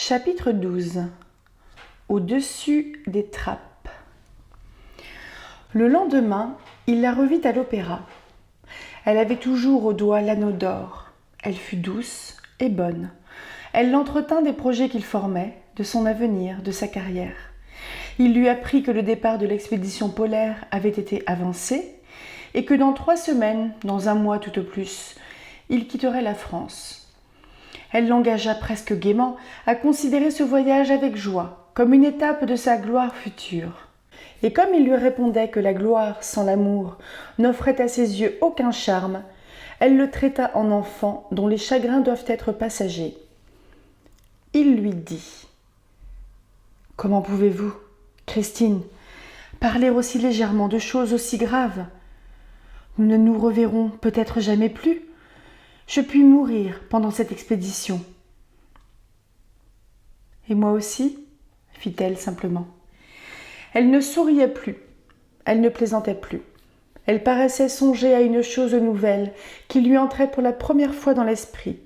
Chapitre 12. Au-dessus des trappes. Le lendemain, il la revit à l'opéra. Elle avait toujours au doigt l'anneau d'or. Elle fut douce et bonne. Elle l'entretint des projets qu'il formait, de son avenir, de sa carrière. Il lui apprit que le départ de l'expédition polaire avait été avancé et que dans 3 semaines, dans un mois tout au plus, il quitterait la France. Elle l'engagea presque gaiement à considérer ce voyage avec joie, comme une étape de sa gloire future. Et comme il lui répondait que la gloire sans l'amour n'offrait à ses yeux aucun charme, elle le traita en enfant dont les chagrins doivent être passagers. Il lui dit : « Comment pouvez-vous, Christine, parler aussi légèrement de choses aussi graves ? Nous ne nous reverrons peut-être jamais plus. Je puis mourir pendant cette expédition. » « Et moi aussi ?» fit-elle simplement. Elle ne souriait plus, elle ne plaisantait plus. Elle paraissait songer à une chose nouvelle qui lui entrait pour la première fois dans l'esprit.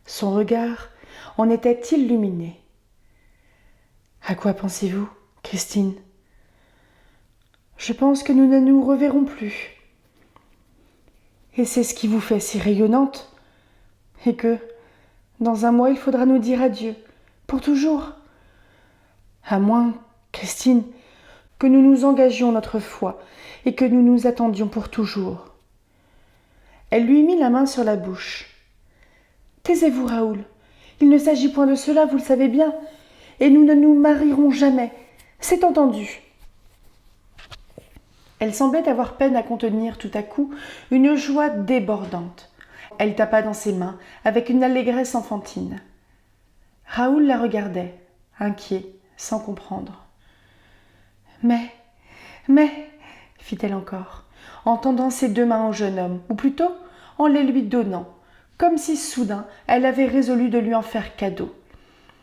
Son regard en était illuminé. « À quoi pensez-vous, Christine ? » ?»« Je pense que nous ne nous reverrons plus. Et c'est ce qui vous fait si rayonnante. Et que, dans un mois, il faudra nous dire adieu, pour toujours. À moins, Christine, que nous nous engagions notre foi et que nous nous attendions pour toujours. » Elle lui mit la main sur la bouche. « Taisez-vous, Raoul. Il ne s'agit point de cela, vous le savez bien, et nous ne nous marierons jamais. C'est entendu. » Elle semblait avoir peine à contenir tout à coup une joie débordante. Elle tapa dans ses mains avec une allégresse enfantine. Raoul la regardait, inquiet, sans comprendre. « Mais, fit-elle encore, en tendant ses 2 mains au jeune homme, ou plutôt en les lui donnant, comme si soudain elle avait résolu de lui en faire cadeau.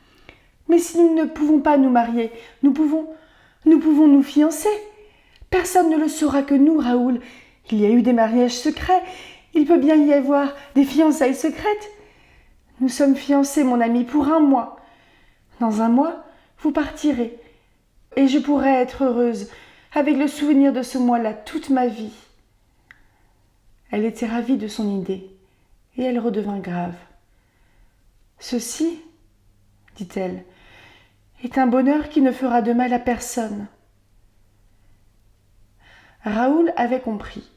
« Mais si nous ne pouvons pas nous marier, nous pouvons nous fiancer. Personne ne le saura que nous, Raoul. Il y a eu des mariages secrets. Il peut bien y avoir des fiançailles secrètes. Nous sommes fiancés, mon ami, pour 1 mois. Dans 1 mois, vous partirez. Et je pourrai être heureuse, avec le souvenir de ce mois-là toute ma vie. » Elle était ravie de son idée, et elle redevint grave. « Ceci, dit-elle, est un bonheur qui ne fera de mal à personne. » Raoul avait compris.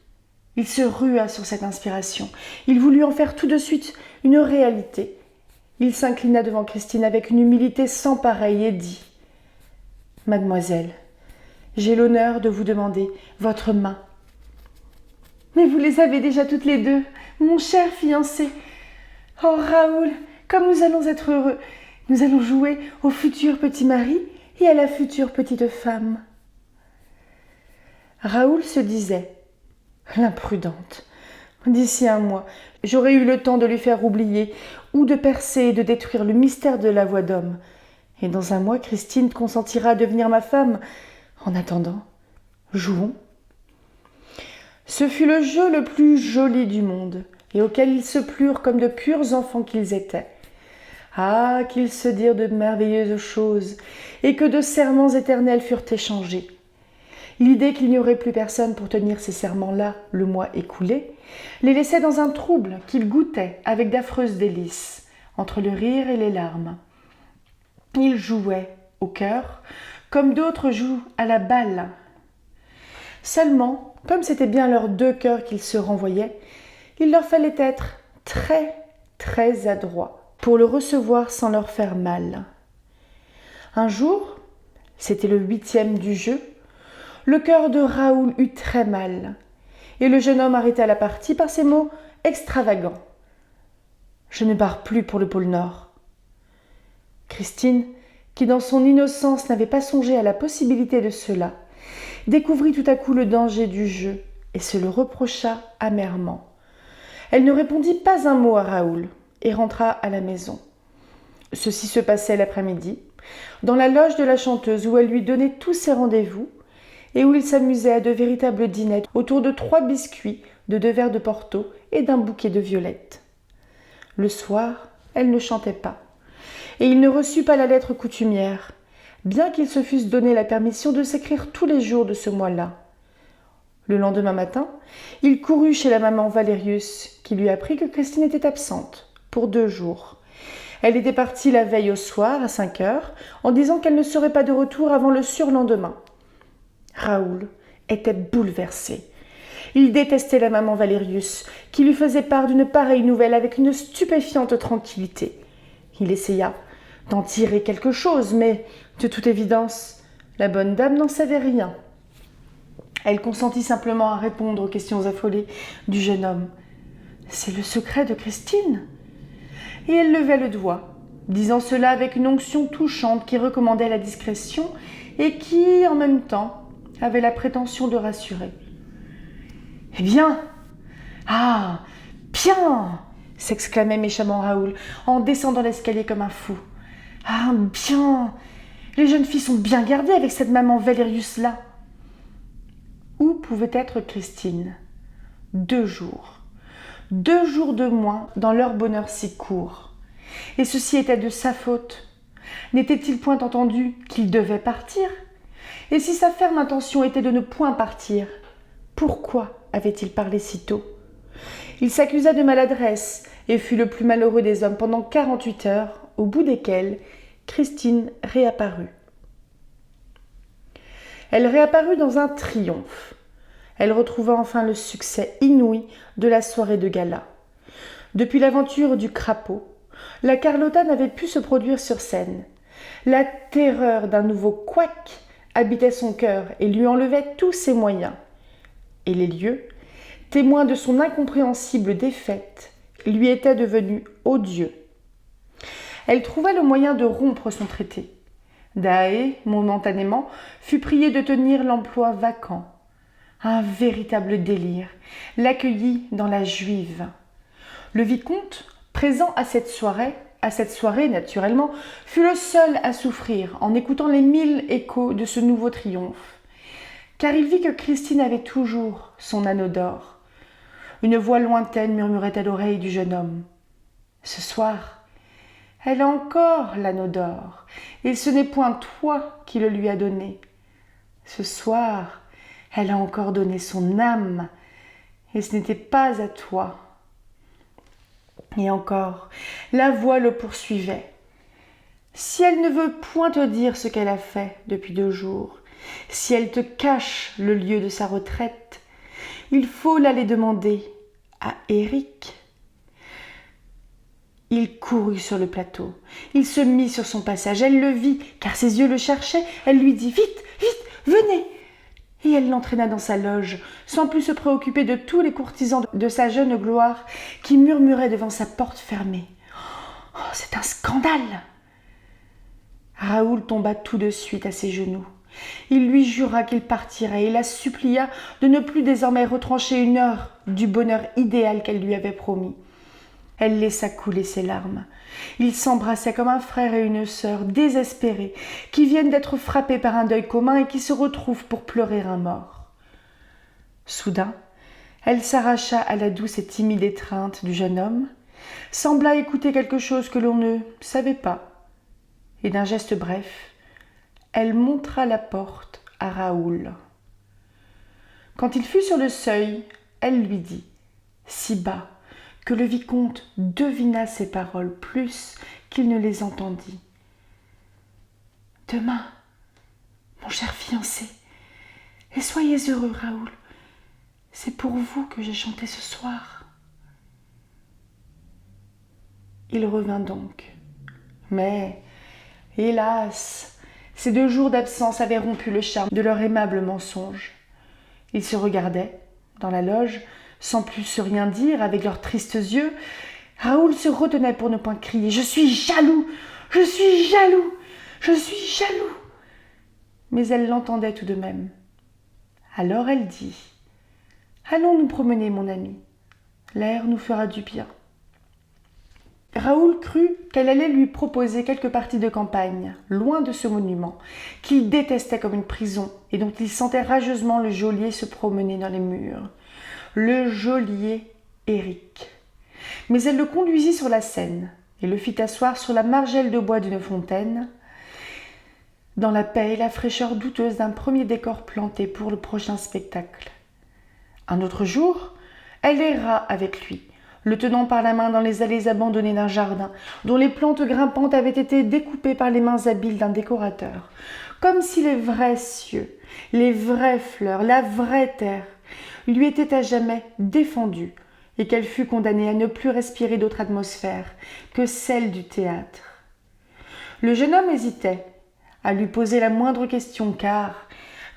Il se rua sur cette inspiration. Il voulut en faire tout de suite une réalité. Il s'inclina devant Christine avec une humilité sans pareille et dit : « Mademoiselle, j'ai l'honneur de vous demander votre main. »« Mais vous les avez déjà toutes les 2, mon cher fiancé. Oh Raoul, comme nous allons être heureux. Nous allons jouer au futur petit mari et à la future petite femme. » Raoul se disait : « L'imprudente. D'ici 1 mois, j'aurai eu le temps de lui faire oublier ou de percer et de détruire le mystère de la voix d'homme. Et dans 1 mois, Christine consentira à devenir ma femme. En attendant, jouons. » Ce fut le jeu le plus joli du monde, et auquel ils se plurent comme de purs enfants qu'ils étaient. Ah, qu'ils se dirent de merveilleuses choses, et que de serments éternels furent échangés. L'idée qu'il n'y aurait plus personne pour tenir ces serments-là le mois écoulé les laissait dans un trouble qu'ils goûtaient avec d'affreuses délices, entre le rire et les larmes. Ils jouaient au cœur, comme d'autres jouent à la balle. Seulement, comme c'était bien leurs 2 cœurs qu'ils se renvoyaient, il leur fallait être très, très adroits pour le recevoir sans leur faire mal. Un jour, c'était le 8e du jeu, le cœur de Raoul eut très mal, et le jeune homme arrêta la partie par ces mots extravagants : « Je ne pars plus pour le pôle Nord. » Christine, qui dans son innocence n'avait pas songé à la possibilité de cela, découvrit tout à coup le danger du jeu et se le reprocha amèrement. Elle ne répondit pas un mot à Raoul et rentra à la maison. Ceci se passait l'après-midi, dans la loge de la chanteuse où elle lui donnait tous ses rendez-vous et où il s'amusait à de véritables dîners autour de 3 biscuits, de 2 verres de Porto et d'un bouquet de violettes. Le soir, elle ne chantait pas. et il ne reçut pas la lettre coutumière, bien qu'ils se fussent donné la permission de s'écrire tous les jours de ce mois-là. Le lendemain matin, il courut chez la maman Valérius, qui lui apprit que Christine était absente, pour 2 jours. Elle était partie la veille au soir, à 5 heures, en disant qu'elle ne serait pas de retour avant le surlendemain. Raoul était bouleversé. Il détestait la maman Valérius, qui lui faisait part d'une pareille nouvelle avec une stupéfiante tranquillité. Il essaya d'en tirer quelque chose, mais, de toute évidence, la bonne dame n'en savait rien. Elle consentit simplement à répondre aux questions affolées du jeune homme. « C'est le secret de Christine ?» Et elle levait le doigt, disant cela avec une onction touchante qui recommandait la discrétion et qui, en même temps, avait la prétention de rassurer. « Eh bien ! Ah, bien !» s'exclamait méchamment Raoul, en descendant l'escalier comme un fou. « Ah, bien ! Les jeunes filles sont bien gardées avec cette maman Valérius-là. » Où pouvait être Christine ? 2 jours. 2 jours de moins dans leur bonheur si court. Et ceci était de sa faute. N'était-il point entendu qu'il devait partir ? Et si sa ferme intention était de ne point partir, pourquoi avait-il parlé si tôt ? Il s'accusa de maladresse et fut le plus malheureux des hommes pendant 48 heures, au bout desquelles Christine réapparut. Elle réapparut dans un triomphe. Elle retrouva enfin le succès inouï de la soirée de gala. Depuis l'aventure du crapaud, la Carlotta n'avait pu se produire sur scène. La terreur d'un nouveau couac habitait son cœur et lui enlevait tous ses moyens. Et les lieux, témoins de son incompréhensible défaite, lui étaient devenus odieux. Elle trouva le moyen de rompre son traité. Daae, momentanément, fut priée de tenir l'emploi vacant. Un véritable délire l'accueillit dans la Juive. Le vicomte, présent à cette soirée naturellement, fut le seul à souffrir en écoutant les 1000 échos de ce nouveau triomphe. Car il vit que Christine avait toujours son anneau d'or. Une voix lointaine murmurait à l'oreille du jeune homme. « Ce soir, elle a encore l'anneau d'or, et ce n'est point toi qui le lui as donné. Ce soir, elle a encore donné son âme, et ce n'était pas à toi. » Et encore, la voix le poursuivait. « Si elle ne veut point te dire ce qu'elle a fait depuis 2 jours, si elle te cache le lieu de sa retraite, il faut l'aller demander à Éric. » Il courut sur le plateau. Il se mit sur son passage. Elle le vit, car ses yeux le cherchaient. Elle lui dit « Vite, vite, venez !» Et elle l'entraîna dans sa loge, sans plus se préoccuper de tous les courtisans de sa jeune gloire qui murmuraient devant sa porte fermée. « Oh, c'est un scandale !» Raoul tomba tout de suite à ses genoux. Il lui jura qu'il partirait et la supplia de ne plus désormais retrancher une heure du bonheur idéal qu'elle lui avait promis. Elle laissa couler ses larmes. Ils s'embrassaient comme un frère et une sœur désespérés, qui viennent d'être frappés par un deuil commun et qui se retrouvent pour pleurer un mort. Soudain, elle s'arracha à la douce et timide étreinte du jeune homme, sembla écouter quelque chose que l'on ne savait pas, et d'un geste bref, elle montra la porte à Raoul. Quand il fut sur le seuil, elle lui dit, si bas, que le vicomte devina ses paroles plus qu'il ne les entendit. « Demain, mon cher fiancé, et soyez heureux, Raoul, c'est pour vous que j'ai chanté ce soir. » Il revint donc, mais, hélas, ces 2 jours d'absence avaient rompu le charme de leur aimable mensonge. Ils se regardaient, dans la loge, sans plus se rien dire, avec leurs tristes yeux. Raoul se retenait pour ne point crier « Je suis jaloux! Je suis jaloux! Je suis jaloux !» Mais elle l'entendait tout de même. Alors elle dit « Allons nous promener, mon ami. L'air nous fera du bien. » Raoul crut qu'elle allait lui proposer quelques parties de campagne, loin de ce monument, qu'il détestait comme une prison et dont il sentait rageusement le geôlier se promener dans les murs. Le geôlier Éric. Mais elle le conduisit sur la Seine, et le fit asseoir sur la margelle de bois d'une fontaine, dans la paix et la fraîcheur douteuse d'un premier décor planté pour le prochain spectacle. Un autre jour, elle erra avec lui, le tenant par la main dans les allées abandonnées d'un jardin, dont les plantes grimpantes avaient été découpées par les mains habiles d'un décorateur, comme si les vrais cieux, les vraies fleurs, la vraie terre lui étaient à jamais défendus, et qu'elle fût condamnée à ne plus respirer d'autre atmosphère que celle du théâtre. Le jeune homme hésitait à lui poser la moindre question, car,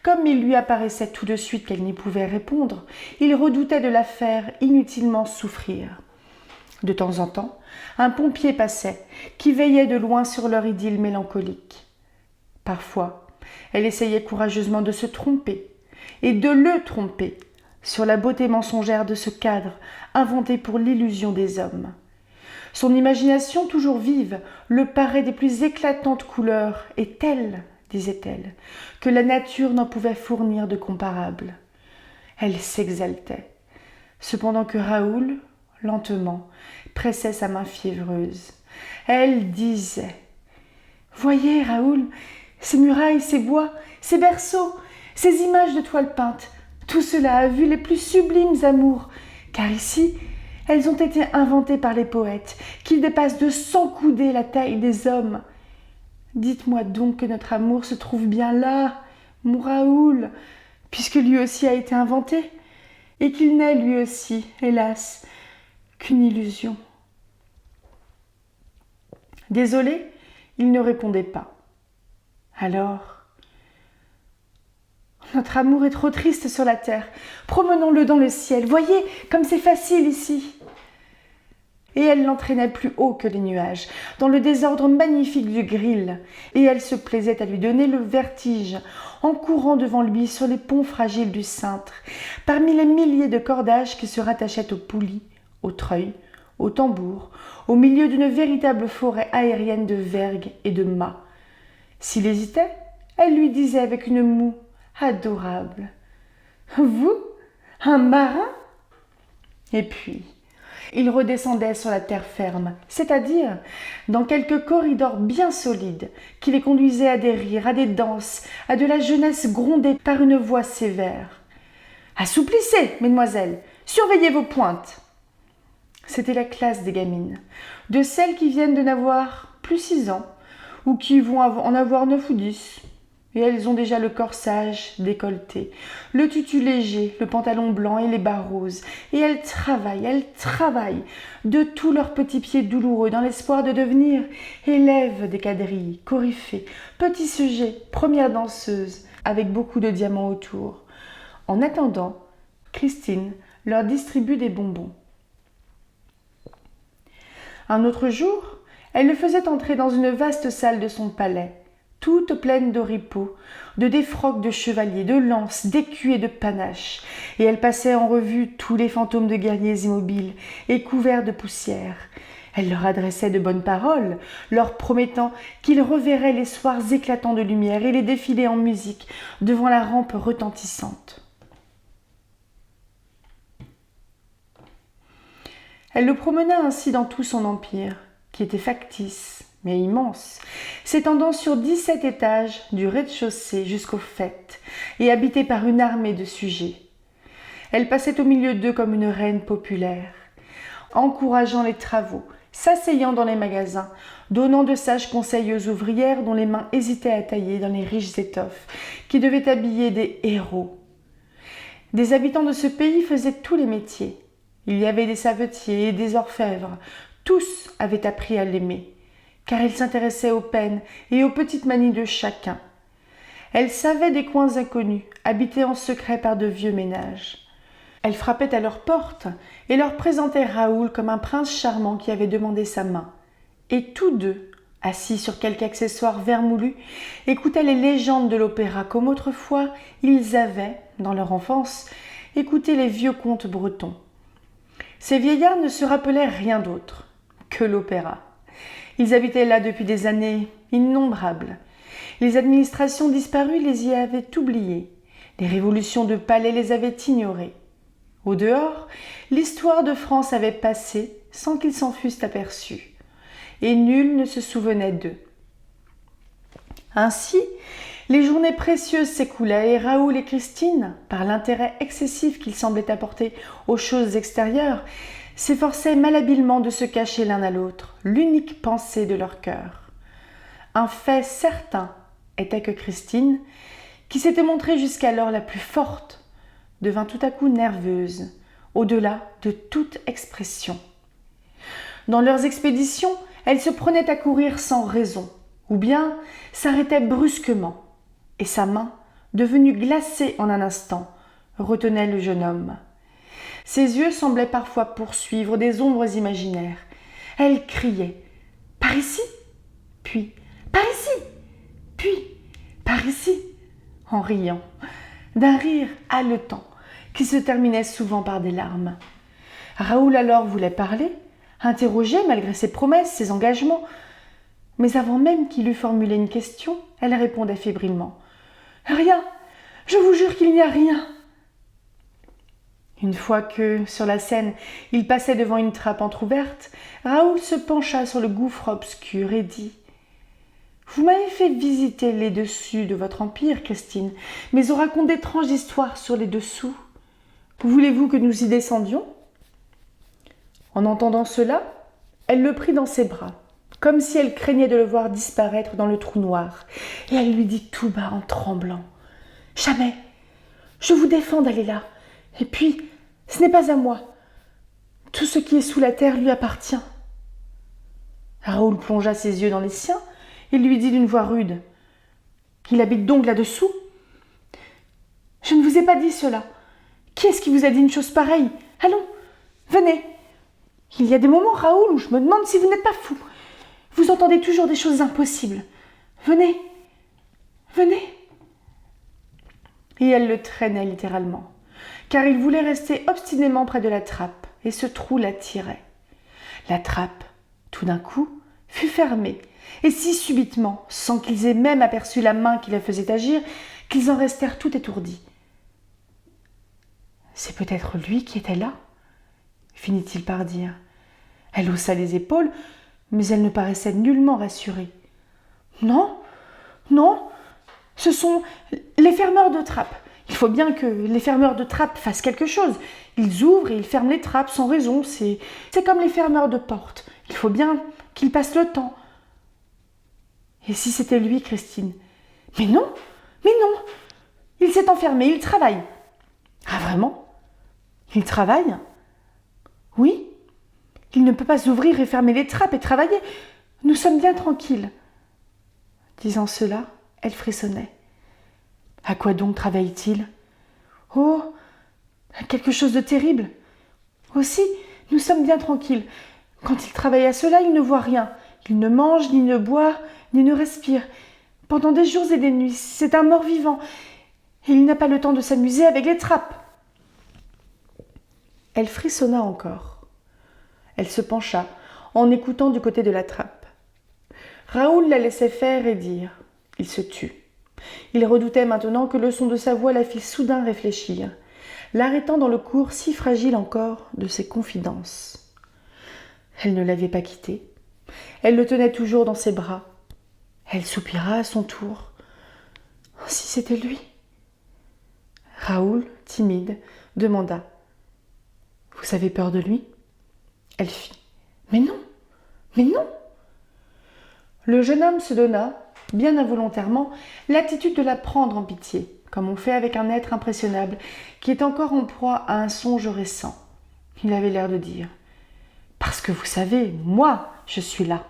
comme il lui apparaissait tout de suite qu'elle n'y pouvait répondre, il redoutait de la faire inutilement souffrir. De temps en temps, un pompier passait, qui veillait de loin sur leur idylle mélancolique. Parfois, elle essayait courageusement de se tromper, et de le tromper, sur la beauté mensongère de ce cadre inventé pour l'illusion des hommes. Son imagination toujours vive le parait des plus éclatantes couleurs et telles, disait-elle, que la nature n'en pouvait fournir de comparables. Elle s'exaltait, cependant que Raoul, lentement, pressait sa main fiévreuse. Elle disait « Voyez, Raoul, ces murailles, ces bois, ces berceaux, ces images de toile peinte, tout cela a vu les plus sublimes amours, car ici, elles ont été inventées par les poètes, qui dépassent de 100 coudées la taille des hommes. Dites-moi donc que notre amour se trouve bien là, mon Raoul, puisque lui aussi a été inventé, et qu'il n'est lui aussi, hélas, qu'une illusion. » Désolé, il ne répondait pas. Alors, notre amour est trop triste sur la terre. Promenons-le dans le ciel. Voyez comme c'est facile ici. Et elle l'entraînait plus haut que les nuages, dans le désordre magnifique du gril, et elle se plaisait à lui donner le vertige, en courant devant lui sur les ponts fragiles du cintre, parmi les milliers de cordages qui se rattachaient aux poulies, aux treuils, aux tambours, au milieu d'une véritable forêt aérienne de vergues et de mâts. S'il hésitait, elle lui disait avec une moue adorable « Vous, un marin ?» Et puis, il redescendait sur la terre ferme, c'est-à-dire dans quelques corridors bien solides qui les conduisaient à des rires, à des danses, à de la jeunesse grondée par une voix sévère. « Assouplissez, mesdemoiselles, surveillez vos pointes !» C'était la classe des gamines, de celles qui viennent de n'avoir plus 6 ans ou qui vont en avoir 9 ou 10. Et elles ont déjà le corsage décolleté, le tutu léger, le pantalon blanc et les bas roses. Et elles travaillent de tous leurs petits pieds douloureux dans l'espoir de devenir élèves des quadrilles, coryphées, petits sujets, premières danseuses, avec beaucoup de diamants autour. En attendant, Christine leur distribue des bonbons. Un autre jour, elle le faisait entrer dans une vaste salle de son palais, toute pleine d'oripeaux, de défroques de chevaliers, de lances, d'écus et de panaches, et elle passait en revue tous les fantômes de guerriers immobiles et couverts de poussière. Elle leur adressait de bonnes paroles, leur promettant qu'ils reverraient les soirs éclatants de lumière et les défilés en musique devant la rampe retentissante. Elle le promena ainsi dans tout son empire, qui était factice, mais immense, s'étendant sur 17 étages du rez-de-chaussée jusqu'au faîte, et habité par une armée de sujets. Elle passait au milieu d'eux comme une reine populaire, encourageant les travaux, s'asseyant dans les magasins, donnant de sages conseils aux ouvrières dont les mains hésitaient à tailler dans les riches étoffes qui devaient habiller des héros. Des habitants de ce pays faisaient tous les métiers. Il y avait des savetiers et des orfèvres. Tous avaient appris à l'aimer, car elle s'intéressait aux peines et aux petites manies de chacun. Elle savait des coins inconnus, habités en secret par de vieux ménages. Elle frappait à leur porte et leur présentait Raoul comme un prince charmant qui avait demandé sa main. Et tous deux, assis sur quelque accessoire vermoulu, écoutaient les légendes de l'opéra comme autrefois ils avaient, dans leur enfance, écouté les vieux contes bretons. Ces vieillards ne se rappelaient rien d'autre que l'opéra. Ils habitaient là depuis des années innombrables. Les administrations disparues les y avaient oubliés. Les révolutions de palais les avaient ignorés. Au dehors, l'histoire de France avait passé sans qu'ils s'en fussent aperçus. et nul ne se souvenait d'eux. Ainsi, les journées précieuses s'écoulaient et Raoul et Christine, par l'intérêt excessif qu'ils semblaient apporter aux choses extérieures, s'efforçaient malhabilement de se cacher l'un à l'autre l'unique pensée de leur cœur. Un fait certain était que Christine, qui s'était montrée jusqu'alors la plus forte, devint tout à coup nerveuse, au-delà de toute expression. Dans leurs expéditions, elle se prenait à courir sans raison, ou bien s'arrêtait brusquement, et sa main, devenue glacée en un instant, retenait le jeune homme. Ses yeux semblaient parfois poursuivre des ombres imaginaires. Elle criait « Par ici !» puis « Par ici !» puis « Par ici !» en riant, d'un rire haletant, qui se terminait souvent par des larmes. Raoul alors voulait parler, interroger malgré ses promesses, ses engagements, mais avant même qu'il eût formulé une question, elle répondait fébrilement « Rien, je vous jure qu'il n'y a rien !» Une fois que, sur la scène, il passait devant une trappe entr'ouverte, Raoul se pencha sur le gouffre obscur et dit « Vous m'avez fait visiter les dessus de votre empire, Christine, mais on raconte d'étranges histoires sur les dessous. Voulez-vous que nous y descendions ?» En entendant cela, elle le prit dans ses bras, comme si elle craignait de le voir disparaître dans le trou noir, et elle lui dit tout bas en tremblant « Jamais, je vous défends d'aller là, et puis, ce n'est pas à moi. Tout ce qui est sous la terre lui appartient. » Raoul plongea ses yeux dans les siens et lui dit d'une voix rude « Il habite donc là-dessous ? Je ne vous ai pas dit cela. Qui est-ce qui vous a dit une chose pareille ? Allons, venez. Il y a des moments, Raoul, où je me demande si vous n'êtes pas fou. Vous entendez toujours des choses impossibles. Venez, venez. » Et elle le traînait littéralement, car il voulait rester obstinément près de la trappe, et ce trou l'attirait. La trappe, tout d'un coup, fut fermée, et si subitement, sans qu'ils aient même aperçu la main qui la faisait agir, qu'ils en restèrent tout étourdis. « C'est peut-être lui qui était là ?» finit-il par dire. Elle haussa les épaules, mais elle ne paraissait nullement rassurée. « Non, non, ce sont les fermeurs de trappe. Il faut bien que les fermeurs de trappe fassent quelque chose. Ils ouvrent et ils ferment les trappes sans raison. C'est comme les fermeurs de porte. Il faut bien qu'ils passent le temps. » Et si c'était lui, Christine ? Mais non, il s'est enfermé, il travaille. Ah vraiment ? Il travaille ? Oui, il ne peut pas ouvrir et fermer les trappes et travailler. Nous sommes bien tranquilles. Disant cela, elle frissonnait. À quoi donc travaille-t-il ? Oh, à quelque chose de terrible. Aussi, nous sommes bien tranquilles. Quand il travaille à cela, il ne voit rien. Il ne mange, ni ne boit, ni ne respire. Pendant des jours et des nuits, c'est un mort-vivant. Et il n'a pas le temps de s'amuser avec les trappes. Elle frissonna encore. Elle se pencha, en écoutant du côté de la trappe. Raoul la laissait faire et dire. Il se tut. Il redoutait maintenant que le son de sa voix la fît soudain réfléchir, l'arrêtant dans le cours si fragile encore de ses confidences. Elle ne l'avait pas quitté. Elle le tenait toujours dans ses bras. Elle soupira à son tour. « Si c'était lui !» Raoul, timide, demanda. « Vous avez peur de lui ?» Elle fit. « Mais non, mais non !» Le jeune homme se donna, bien involontairement, l'attitude de la prendre en pitié, comme on fait avec un être impressionnable qui est encore en proie à un songe récent. Il avait l'air de dire « Parce que vous savez, moi, je suis là !»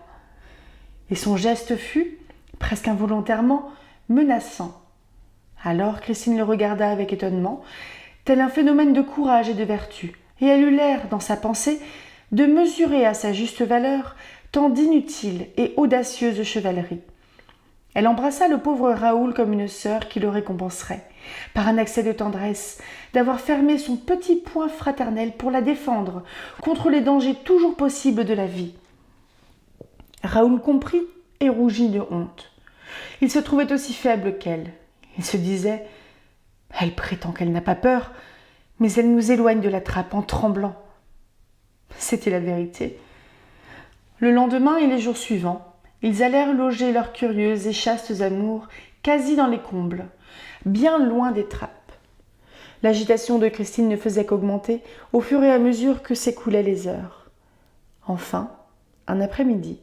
Et son geste fut, presque involontairement, menaçant. Alors Christine le regarda avec étonnement, tel un phénomène de courage et de vertu, et elle eut l'air, dans sa pensée, de mesurer à sa juste valeur tant d'inutile et audacieuse chevalerie. Elle embrassa le pauvre Raoul comme une sœur qui le récompenserait, par un accès de tendresse, d'avoir fermé son petit poing fraternel pour la défendre contre les dangers toujours possibles de la vie. Raoul comprit et rougit de honte. Il se trouvait aussi faible qu'elle. Il se disait « Elle prétend qu'elle n'a pas peur, mais elle nous éloigne de la trappe en tremblant. » C'était la vérité. Le lendemain et les jours suivants, ils allèrent loger leurs curieux et chastes amours quasi dans les combles, bien loin des trappes. L'agitation de Christine ne faisait qu'augmenter au fur et à mesure que s'écoulaient les heures. Enfin, un après-midi,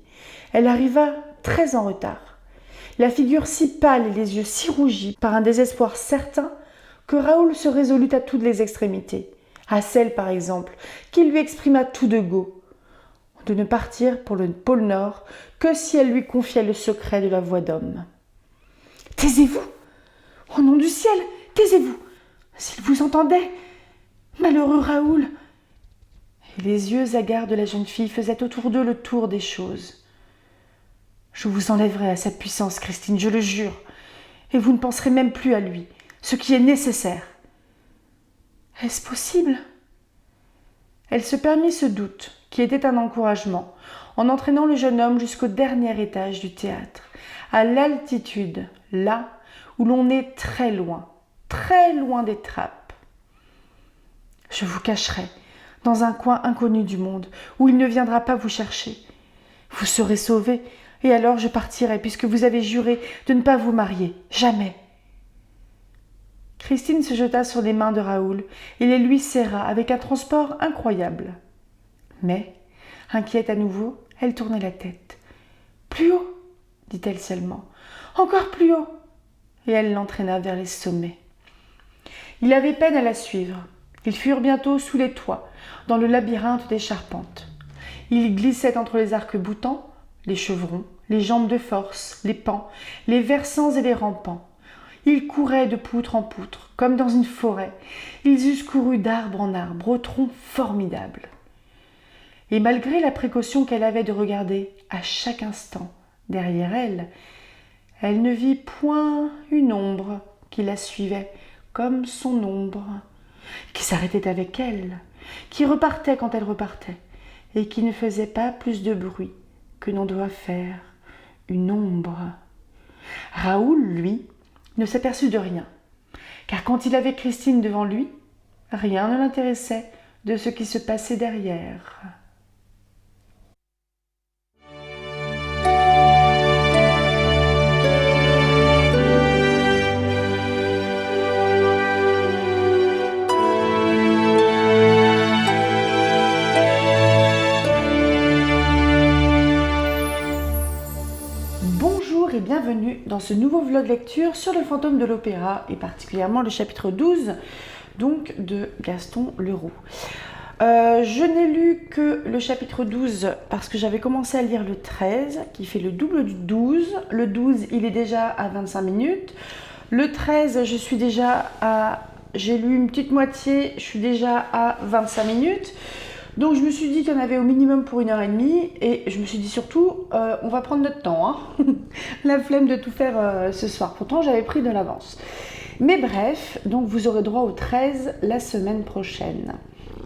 elle arriva très en retard, la figure si pâle et les yeux si rougis par un désespoir certain que Raoul se résolut à toutes les extrémités, à celle par exemple qui lui exprima tout de go, de ne partir pour le pôle Nord que si elle lui confiait le secret de la voix d'homme. « Taisez-vous! Au nom du ciel, taisez-vous! S'il vous entendait! Malheureux Raoul !» Et les yeux hagards de la jeune fille faisaient autour d'eux le tour des choses. « Je vous enlèverai à sa puissance, Christine, je le jure, et vous ne penserez même plus à lui, ce qui est nécessaire. » « Est-ce possible ?» Elle se permit ce doute, qui était un encouragement, en entraînant le jeune homme jusqu'au dernier étage du théâtre, à l'altitude, là où l'on est très loin des trappes. « Je vous cacherai dans un coin inconnu du monde, où il ne viendra pas vous chercher. Vous serez sauvés, et alors je partirai, puisque vous avez juré de ne pas vous marier, jamais. » Christine se jeta sur les mains de Raoul et les lui serra avec un transport incroyable. Mais, inquiète à nouveau, elle tournait la tête. « Plus haut !» dit-elle seulement. « Encore plus haut !» Et elle l'entraîna vers les sommets. Il avait peine à la suivre. Ils furent bientôt sous les toits, dans le labyrinthe des charpentes. Ils glissaient entre les arcs-boutants, les chevrons, les jambes de force, les pans, les versants et les rampants. Ils couraient de poutre en poutre, comme dans une forêt. Ils eussent couru d'arbre en arbre, au tronc formidable. Et malgré la précaution qu'elle avait de regarder à chaque instant derrière elle, elle ne vit point une ombre qui la suivait comme son ombre, qui s'arrêtait avec elle, qui repartait quand elle repartait, et qui ne faisait pas plus de bruit que n'en doit faire une ombre. Raoul, lui, ne s'aperçut de rien, car quand il avait Christine devant lui, rien ne l'intéressait de ce qui se passait derrière. Bonjour et bienvenue dans ce nouveau vlog lecture sur le fantôme de l'opéra et particulièrement le chapitre 12 donc de Gaston Leroux. Je n'ai lu que le chapitre 12 parce que j'avais commencé à lire le 13 qui fait le double du 12. Le 12 il est déjà à 25 minutes. Le 13 je suis déjà à... J'ai lu une petite moitié, je suis déjà à 25 minutes. Donc je me suis dit qu'il y en avait au minimum pour 1h30 et je me suis dit surtout on va prendre notre temps, hein. La flemme de tout faire ce soir, pourtant j'avais pris de l'avance. Mais bref, donc vous aurez droit au 13 la semaine prochaine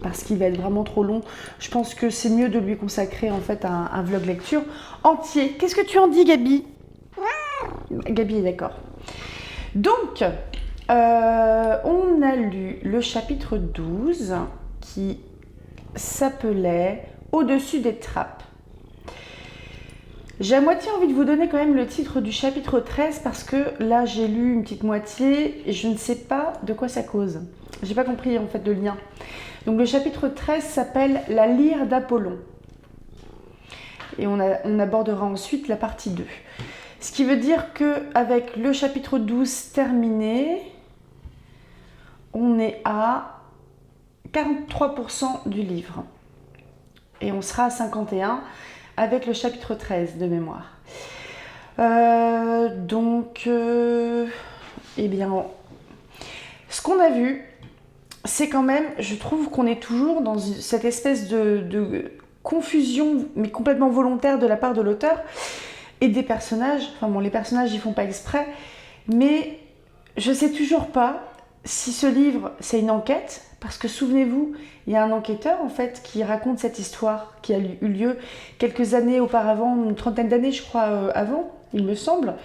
parce qu'il va être vraiment trop long. Je pense que c'est mieux de lui consacrer en fait un vlog lecture entier. Qu'est-ce que tu en dis Gabi? Gabi est d'accord. Donc on a lu le chapitre 12 qui s'appelait Au-dessus des trappes. J'ai à moitié envie de vous donner quand même le titre du chapitre 13 parce que là j'ai lu une petite moitié et je ne sais pas de quoi ça cause. J'ai pas compris en fait le lien. Donc le chapitre 13 s'appelle La lyre d'Apollon. Et on abordera ensuite la partie 2. Ce qui veut dire qu'avec le chapitre 12 terminé, on est à 43% du livre. Et on sera à 51% avec le chapitre 13 de mémoire. Eh bien, ce qu'on a vu, c'est quand même, je trouve qu'on est toujours dans cette espèce de confusion, mais complètement volontaire de la part de l'auteur et des personnages. Enfin bon, les personnages, ils font pas exprès, mais je sais toujours pas si ce livre, c'est une enquête, parce que souvenez-vous, il y a un enquêteur en fait qui raconte cette histoire qui a eu lieu quelques années auparavant, une trentaine d'années je crois avant, il me semble.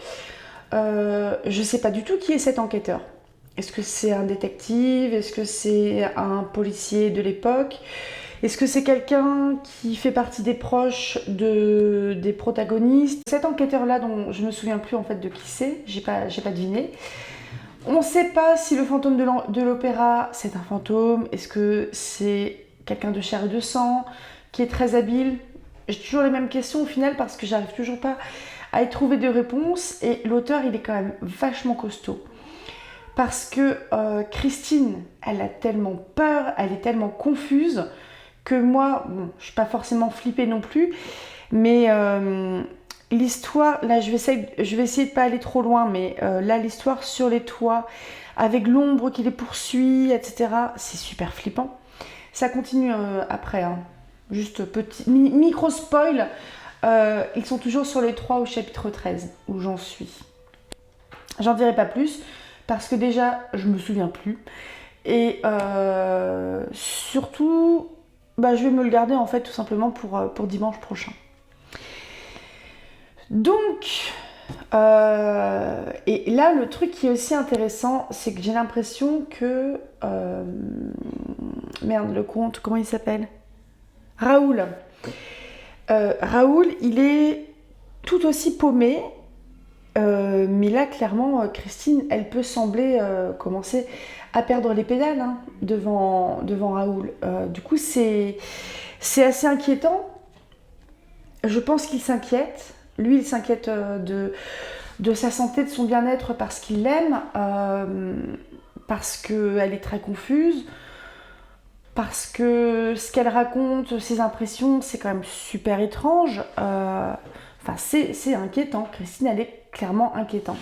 Je ne sais pas du tout qui est cet enquêteur. Est-ce que c'est un détective? Est-ce que c'est un policier de l'époque? Est-ce que c'est quelqu'un qui fait partie des proches des protagonistes? Cet enquêteur-là, dont je me souviens plus en fait de qui c'est, j'ai pas deviné. On ne sait pas si le fantôme de l'opéra, c'est un fantôme. Est-ce que c'est quelqu'un de chair et de sang, qui est très habile? J'ai toujours les mêmes questions au final parce que j'arrive toujours pas à y trouver de réponse. Et l'auteur, il est quand même vachement costaud. Parce que Christine, elle a tellement peur, elle est tellement confuse que moi, bon, je suis pas forcément flippée non plus, mais l'histoire, là je vais essayer de pas aller trop loin, mais là l'histoire sur les toits, avec l'ombre qui les poursuit, etc., c'est super flippant. Ça continue après, hein. Juste petit micro spoil, ils sont toujours sur les toits au chapitre 13, où j'en suis. J'en dirai pas plus, parce que déjà, je me souviens plus. Et surtout, bah, je vais me le garder en fait tout simplement pour dimanche prochain. Donc, et là, le truc qui est aussi intéressant, c'est que j'ai l'impression que... merde, le comte, comment il s'appelle? Raoul. Raoul, il est tout aussi paumé, mais là, clairement, Christine, elle peut sembler commencer à perdre les pédales hein, devant Raoul. Du coup, c'est assez inquiétant. Je pense qu'il s'inquiète. Lui, il s'inquiète de sa santé, de son bien-être parce qu'il l'aime, parce qu'elle est très confuse, parce que ce qu'elle raconte, ses impressions, c'est quand même super étrange. Enfin, c'est inquiétant. Christine, elle est clairement inquiétante.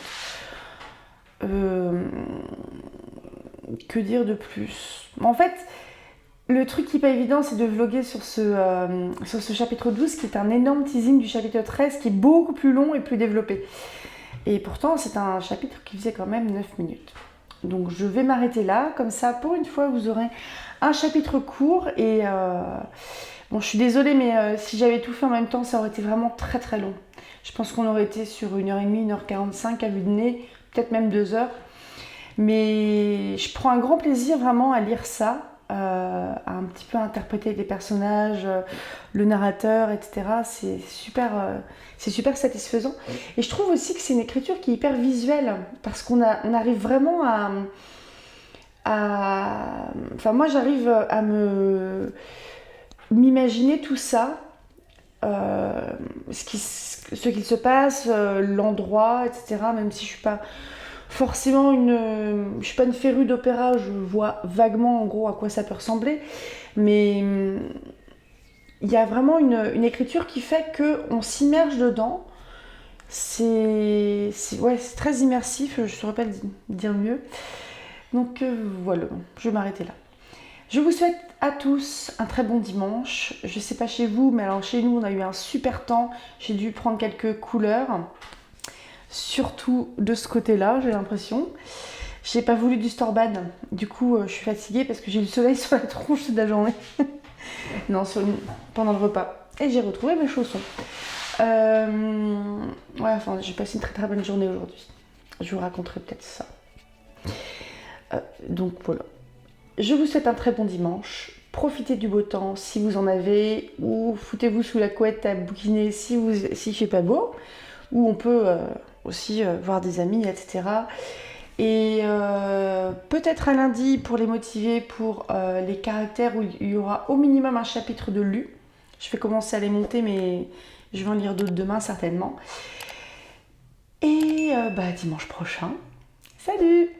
Que dire de plus? En fait, le truc qui n'est pas évident, c'est de vlogger sur ce chapitre 12, qui est un énorme teasing du chapitre 13, qui est beaucoup plus long et plus développé. Et pourtant, c'est un chapitre qui faisait quand même 9 minutes. Donc je vais m'arrêter là, comme ça, pour une fois, vous aurez un chapitre court. Et bon, je suis désolée, mais si j'avais tout fait en même temps, ça aurait été vraiment très très long. Je pense qu'on aurait été sur 1h30, 1h45 à vue de nez, peut-être même 2 heures. Mais je prends un grand plaisir vraiment à lire ça. À un petit peu interpréter les personnages, le narrateur, etc. C'est super satisfaisant. Et je trouve aussi que c'est une écriture qui est hyper visuelle, parce qu'on arrive vraiment enfin moi j'arrive à m'imaginer tout ça, ce qu'il se passe, l'endroit, etc. Même si je suis pas forcément je suis pas une férue d'opéra, je vois vaguement en gros à quoi ça peut ressembler, mais il y a vraiment une écriture qui fait qu'on s'immerge dedans. C'est très immersif, je ne saurais pas le dire mieux. Donc voilà, je vais m'arrêter là. Je vous souhaite à tous un très bon dimanche. Je sais pas chez vous, mais alors chez nous on a eu un super temps. J'ai dû prendre quelques couleurs. Surtout de ce côté-là, j'ai l'impression. J'ai pas voulu du store-bad, du coup je suis fatiguée parce que j'ai eu le soleil sur la tronche toute la journée. Non, pendant le repas. Et j'ai retrouvé mes chaussons. Ouais, enfin, j'ai passé une très très bonne journée aujourd'hui. Je vous raconterai peut-être ça. Donc voilà. Je vous souhaite un très bon dimanche. Profitez du beau temps si vous en avez, ou foutez-vous sous la couette à bouquiner s'il fait pas beau, ou on peut aussi voir des amis, etc. Et peut-être à lundi pour les motiver pour les caractères où il y aura au minimum un chapitre de lu. Je vais commencer à les monter, mais je vais en lire d'autres demain certainement. Et dimanche prochain. Salut!